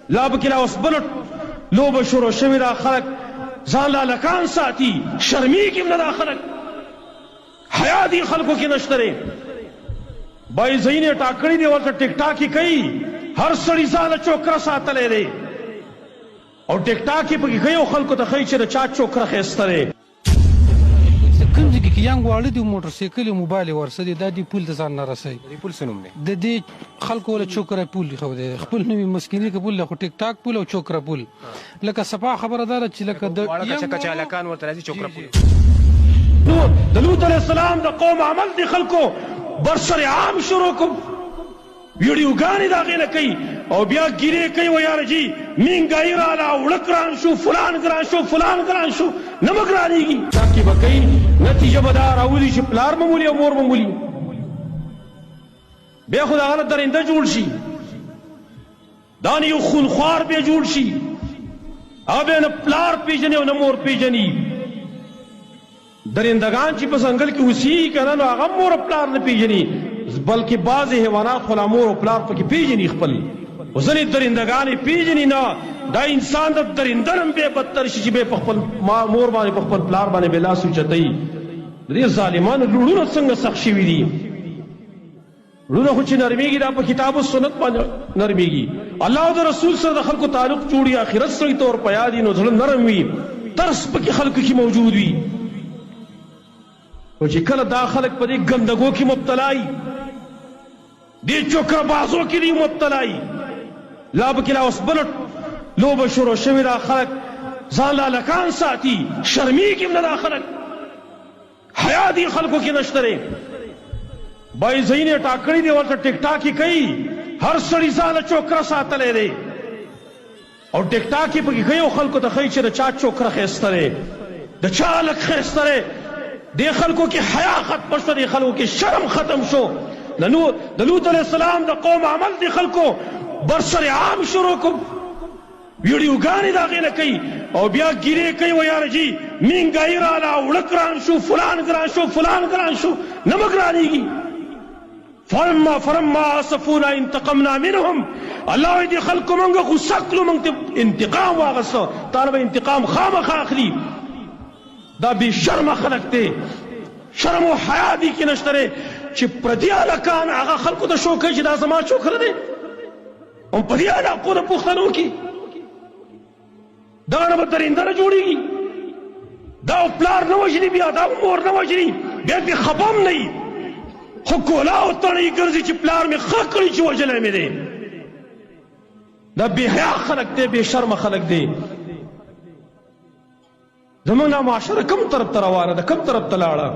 لا به کې لا اوس بل لوبه شروع شوې ده، خلک ځان لا لکان ساتي، شرمېږي هم نه دا خلک، حیا دې خلکو کې نشته دی. بای ځینې ټاکړي دی ورته ټیک ټاک یې کوي، هر سړي ځاله چوکره ساتلی دی او ټیک ټاک یې پکې کوي او خلکو ته ښایي چې د چا چوکره ښایسته دی. کوم ځای کې یانګ واړه دي موټر سایکل موبایل ورسه دي، دا دې پول ته ځان نه رسوي. پول څه نوم دی؟ د دې خلکو له چوکره پول دی، خپل نوي مسکیني کې پول خو ټیک ټاک پول او چوکره پول. لکه صفا خبره ده چې لکه د واړه کچالکان ورته راځي چوکره پول. د لوط علیه السلام د قوم عمل دی خلکو برسر عام شروع کوم، ویډیوګانې د هغې نه کوي او بیا ګیرې کوي و یاره جي مهنګایي راله، اوړه ګران شو، فلان ګران شو، فلان ګران شو، نه به ګرانېږي. تاکې به کوي نتیجه به دا راولي چې پلار به مولي او مور به مولي، بیا خو د هغه نه درنده جوړ شي، دا نه یو خونخوار بیا جوړ شي، هغه بیا نه پلار پېژني او نه مور پېژني. درندگان چې په ځنګل کې اوسېږي که نه نو هغه مور او پلار نه پېژني، بلکې بعضې حیوانات خو لا مور او پلار پکې پېژني خپل، خو ځینې درندګان یې پېژني نه. دا انسان د درنده نه هم بیا بدتر شي چې بیا په خپل مور باندې په خپل پلار باندې بیا لاس اوچتوي. د دې ظالمانو لوړونه څنګه سخت شوي دي، لوړونه خو چې نرمېږي دا په کتاب و سنت باندې نرمېږي. الله او د رسول سره د خلکو تعلق جوړي، آخرت سړي ته ور په یاد وي نو زړه نرم وي، ترس پکې خلکو کې موجود وي. او چې کله دا خلک په دې ګندګو کې مبتلا وي، دې چوکره بازو کې دي مبتلا وي، لا به کې لا اوس بل لوبه شروع شوې ده، خلک ځان لا لکان ساتي، شرمېږي هم نه دا خلک، حیا دې خلکو کې نشته دی. بای ځینې ټاکړي دی ورته ټیک ټاک یې کوي، هر سړي ځاله چوکره ساتلی دی او ټیک ټاک یې پکې کوي او خلکو ته ښایي چې د چا چوکره ښایسته دی، د چا هلک ښایسته دی. دې خلکو کې حیا ختمه شوه، دې خلکو کې شرم ختم شو. د لوط علیه السلام د قوم عمل دی خلکو برسر عام شروع کوم، ویډیوګانې د هغې نه کوي او بیا ګیرې کوي و یاره جي مهنګایي راله، اوړه ګران شو، فلان ګران شو، فلان ګران شو، نه به ګرانېږي. فلما آسفونا انتقمنا منهم، الله وایي دې خلکو موږ غوسه کړو، موږ ته انتقام واغسته، تا نه به انتقام خامخا اخلي. دا بې شرمه خلک دی، شرم و حیا دې کې نشته دی چې پردي هلکان هغه خلکو ته شو کوي چې دا زما چوکره دی. هم په دې علاقو د پښتنو کې دا نه به درنده نه جوړېږي، دا پلار نه وژني، بیا دا مور نه وژني، بیا پرې خفه هم نه وي، خو کولا او تڼۍ ګرځي چې پلار مې ښه کړي چې وژلی مې دی. دا بې حیا خلک دی، بې شرمه خلک دی. زمونږ دا معاشره کوم طرف ته روانه ده، کوم طرف ته لاړه؟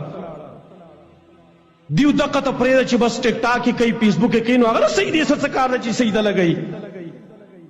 دیو دقه ته پرېږده چې بس ټیک ټاک یې کوي، فیسبوک یې کوي، نو هغه نه صحیح دی، څه کار ده چې سجده لګوي.